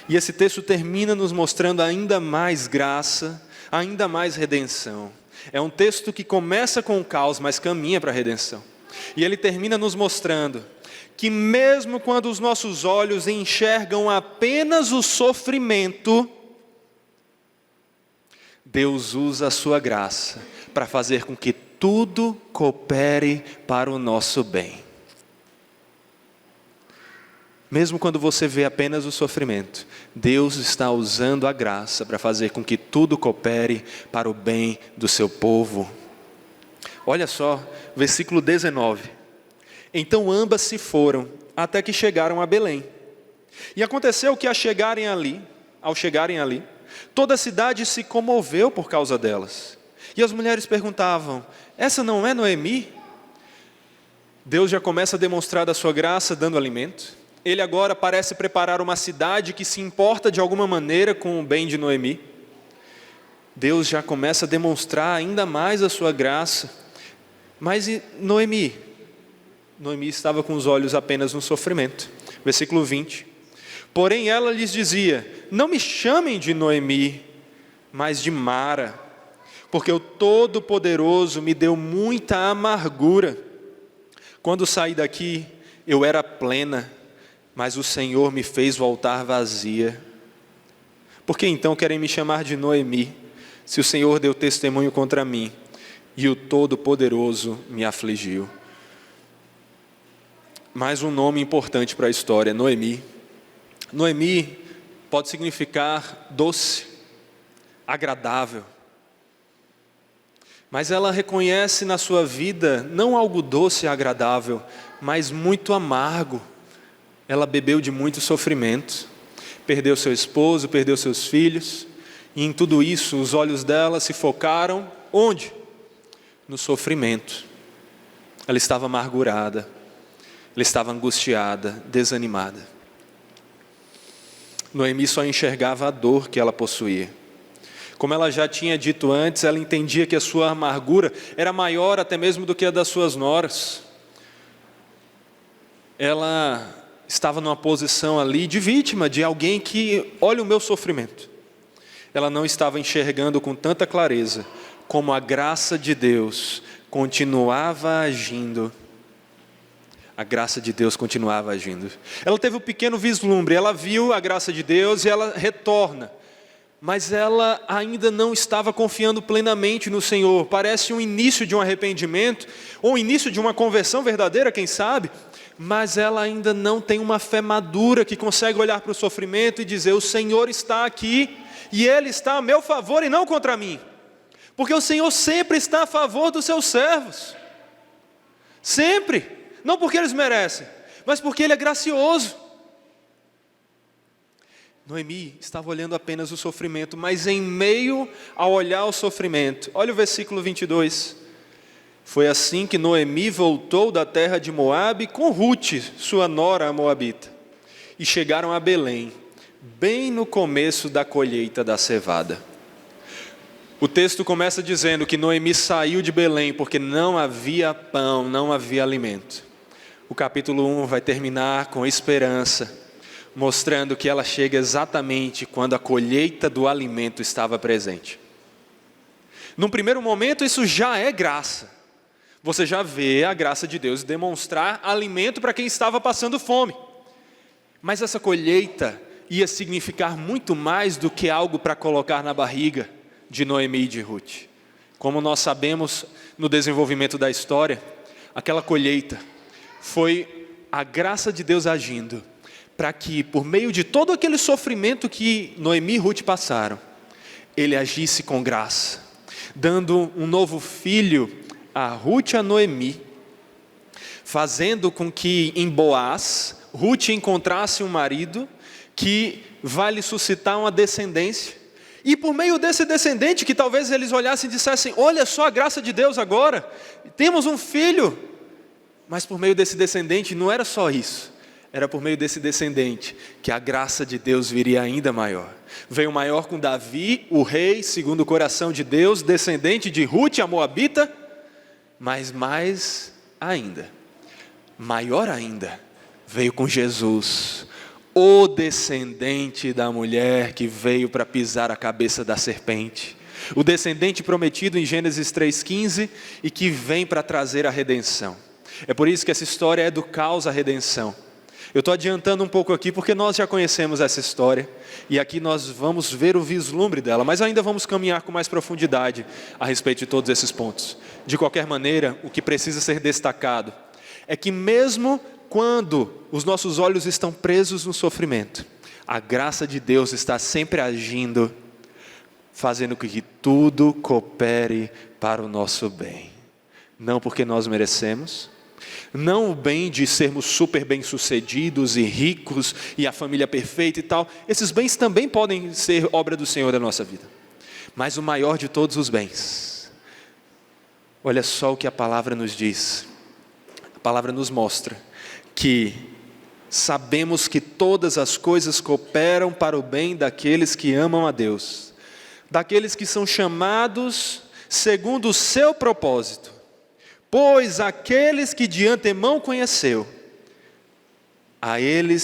E esse texto termina nos mostrando ainda mais graça, ainda mais redenção. É um texto que começa com o caos, mas caminha para a redenção. E ele termina nos mostrando que mesmo quando os nossos olhos enxergam apenas o sofrimento, Deus usa a sua graça para fazer com que tudo coopere para o nosso bem. Mesmo quando você vê apenas o sofrimento, Deus está usando a graça para fazer com que tudo coopere para o bem do seu povo. Olha só, versículo 19. Então ambas se foram, até que chegaram a Belém. E aconteceu que ao chegarem ali, toda a cidade se comoveu por causa delas. E as mulheres perguntavam: essa não é Noemi? Deus já começa a demonstrar da sua graça dando alimento. Ele agora parece preparar uma cidade que se importa de alguma maneira com o bem de Noemi. Deus já começa a demonstrar ainda mais a sua graça. Mas e Noemi? Noemi estava com os olhos apenas no sofrimento. Versículo 20. Porém ela lhes dizia: não me chamem de Noemi, mas de Mara, porque o Todo-Poderoso me deu muita amargura. Quando saí daqui, eu era plena, mas o Senhor me fez voltar vazia. Por que então querem me chamar de Noemi, se o Senhor deu testemunho contra mim, e o Todo-Poderoso me afligiu? Mais um nome importante para a história, Noemi. Noemi pode significar doce, agradável. Mas ela reconhece na sua vida não algo doce e agradável, mas muito amargo. Ela bebeu de muito sofrimento, perdeu seu esposo, perdeu seus filhos, e em tudo isso os olhos dela se focaram onde? No sofrimento. Ela estava amargurada. Ela estava angustiada, desanimada. Noemi só enxergava a dor que ela possuía. Como ela já tinha dito antes, ela entendia que a sua amargura era maior até mesmo do que a das suas noras. Ela estava numa posição ali de vítima, de alguém que olha o meu sofrimento. Ela não estava enxergando com tanta clareza como a graça de Deus continuava agindo. A graça de Deus continuava agindo. Ela teve um pequeno vislumbre, ela viu a graça de Deus e ela retorna. Mas ela ainda não estava confiando plenamente no Senhor. Parece um início de um arrependimento, ou o início de uma conversão verdadeira, quem sabe? Mas ela ainda não tem uma fé madura que consegue olhar para o sofrimento e dizer: o Senhor está aqui e Ele está a meu favor e não contra mim. Porque o Senhor sempre está a favor dos seus servos. Sempre. Não porque eles merecem, mas porque Ele é gracioso. Noemi estava olhando apenas o sofrimento, mas em meio a olhar o sofrimento, olha o versículo 22. Foi assim que Noemi voltou da terra de Moabe com Ruth, sua nora moabita, e chegaram a Belém, bem no começo da colheita da cevada. O texto começa dizendo que Noemi saiu de Belém porque não havia pão, não havia alimento. O capítulo 1 vai terminar com esperança, mostrando que ela chega exatamente quando a colheita do alimento estava presente. Num primeiro momento, isso já é graça. Você já vê a graça de Deus demonstrar alimento para quem estava passando fome. Mas essa colheita ia significar muito mais do que algo para colocar na barriga de Noemi e de Ruth. Como nós sabemos no desenvolvimento da história, aquela colheita foi a graça de Deus agindo para que, por meio de todo aquele sofrimento que Noemi e Ruth passaram, Ele agisse com graça, dando um novo filho a Ruth e a Noemi, fazendo com que em Boaz, Ruth encontrasse um marido que vai lhe suscitar uma descendência, e por meio desse descendente, que talvez eles olhassem e dissessem: olha só a graça de Deus agora, temos um filho. Mas por meio desse descendente não era só isso, era por meio desse descendente que a graça de Deus viria ainda maior. Veio maior com Davi, o rei, segundo o coração de Deus, descendente de Ruth, a moabita, mas mais ainda, maior ainda, veio com Jesus, o descendente da mulher que veio para pisar a cabeça da serpente, o descendente prometido em Gênesis 3,15 e que vem para trazer a redenção. É por isso que essa história é do caos à redenção. Eu estou adiantando um pouco aqui porque nós já conhecemos essa história e aqui nós vamos ver o vislumbre dela, mas ainda vamos caminhar com mais profundidade a respeito de todos esses pontos. De qualquer maneira, o que precisa ser destacado é que mesmo quando os nossos olhos estão presos no sofrimento, a graça de Deus está sempre agindo, fazendo com que tudo coopere para o nosso bem. Não porque nós merecemos, não o bem de sermos super bem-sucedidos e ricos e a família perfeita e tal. Esses bens também podem ser obra do Senhor da nossa vida. Mas o maior de todos os bens, olha só o que a palavra nos diz. A palavra nos mostra que sabemos que todas as coisas cooperam para o bem daqueles que amam a Deus, daqueles que são chamados segundo o seu propósito. Pois aqueles que de antemão conheceu, a ele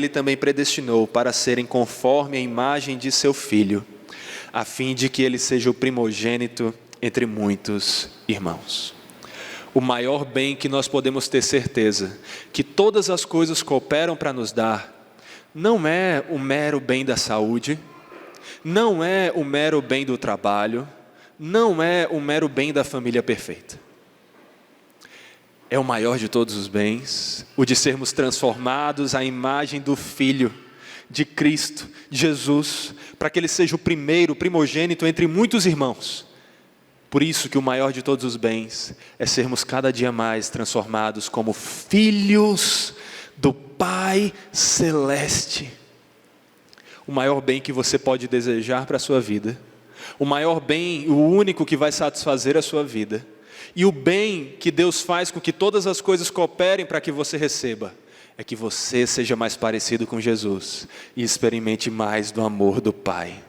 também predestinou para serem conforme a imagem de seu Filho, a fim de que ele seja o primogênito entre muitos irmãos. O maior bem que nós podemos ter certeza, que todas as coisas cooperam para nos dar, não é o mero bem da saúde, não é o mero bem do trabalho, não é o mero bem da família perfeita. É o maior de todos os bens, o de sermos transformados à imagem do Filho de Cristo, Jesus, para que Ele seja o primeiro, o primogênito entre muitos irmãos. Por isso que o maior de todos os bens é sermos cada dia mais transformados como filhos do Pai Celeste. O maior bem que você pode desejar para a sua vida, o maior bem, o único que vai satisfazer a sua vida, E o bem que Deus faz com que todas as coisas cooperem para que você receba, é que você seja mais parecido com Jesus e experimente mais do amor do Pai.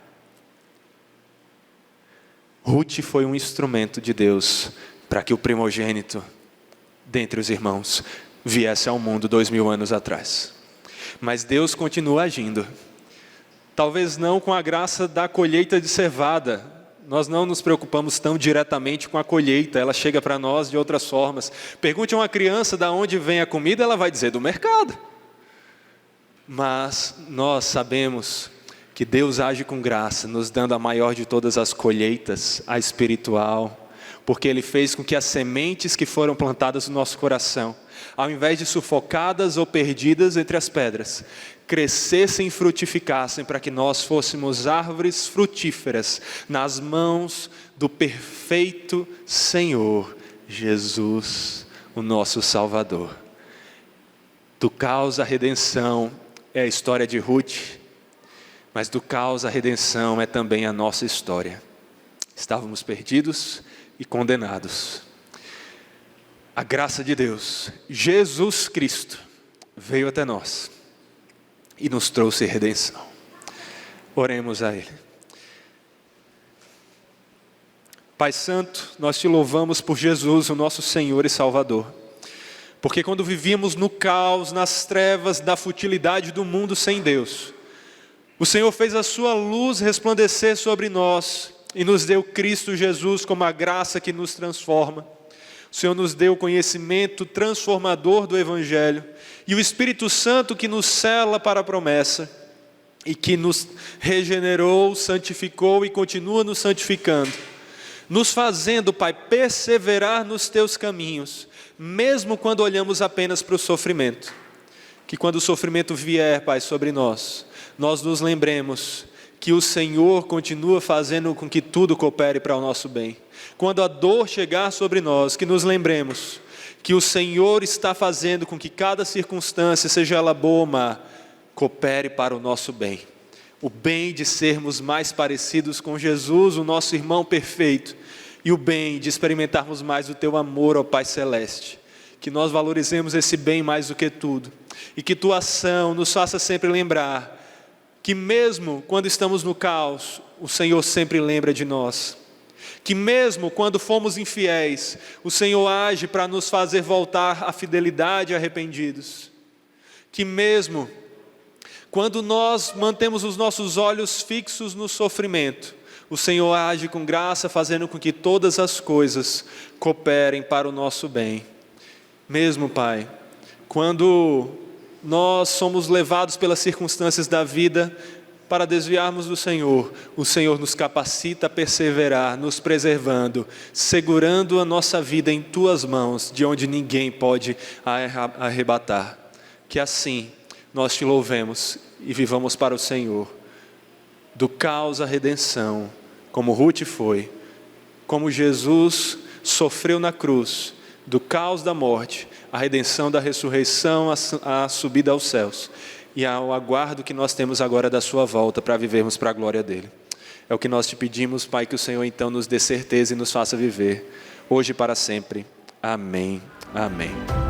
Ruth foi um instrumento de Deus para que o primogênito dentre os irmãos viesse ao mundo 2000 anos atrás. Mas Deus continua agindo. Talvez não com a graça da colheita de cevada. Nós não nos preocupamos tão diretamente com a colheita, ela chega para nós de outras formas. Pergunte a uma criança de onde vem a comida, ela vai dizer do mercado. Mas nós sabemos que Deus age com graça, nos dando a maior de todas as colheitas, a espiritual, porque Ele fez com que as sementes que foram plantadas no nosso coração, ao invés de sufocadas ou perdidas entre as pedras, crescessem e frutificassem para que nós fôssemos árvores frutíferas nas mãos do perfeito Senhor Jesus, o nosso Salvador. Do caos à redenção é a história de Ruth, mas do caos à redenção é também a nossa história. Estávamos perdidos e condenados. A graça de Deus, Jesus Cristo, veio até nós e nos trouxe redenção. Oremos a Ele. Pai Santo, nós te louvamos por Jesus, o nosso Senhor e Salvador. Porque quando vivíamos no caos, nas trevas, da futilidade do mundo sem Deus, o Senhor fez a sua luz resplandecer sobre nós e nos deu Cristo Jesus como a graça que nos transforma. O Senhor nos deu o conhecimento transformador do Evangelho e o Espírito Santo que nos sela para a promessa e que nos regenerou, santificou e continua nos santificando, nos fazendo, Pai, perseverar nos teus caminhos, mesmo quando olhamos apenas para o sofrimento. Que quando o sofrimento vier, Pai, sobre nós nos lembremos que o Senhor continua fazendo com que tudo coopere para o nosso bem. Quando a dor chegar sobre nós, que nos lembremos que o Senhor está fazendo com que cada circunstância, seja ela boa ou má, coopere para o nosso bem. O bem de sermos mais parecidos com Jesus, o nosso irmão perfeito, e o bem de experimentarmos mais o teu amor, ó Pai Celeste. Que nós valorizemos esse bem mais do que tudo, e que tua ação nos faça sempre lembrar que mesmo quando estamos no caos, o Senhor sempre lembra de nós. Que mesmo quando fomos infiéis, o Senhor age para nos fazer voltar à fidelidade arrependidos. Que mesmo quando nós mantemos os nossos olhos fixos no sofrimento, o Senhor age com graça, fazendo com que todas as coisas cooperem para o nosso bem. Mesmo, Pai, quando nós somos levados pelas circunstâncias da vida para desviarmos do Senhor, o Senhor nos capacita a perseverar, nos preservando, segurando a nossa vida em tuas mãos, de onde ninguém pode arrebatar. Que assim nós te louvemos e vivamos para o Senhor, do caos à redenção, como Ruth foi, como Jesus sofreu na cruz, do caos da morte, a redenção da ressurreição, a subida aos céus, e ao aguardo que nós temos agora da sua volta, para vivermos para a glória dele. É o que nós te pedimos, Pai, que o Senhor então nos dê certeza e nos faça viver, hoje e para sempre. Amém. Amém.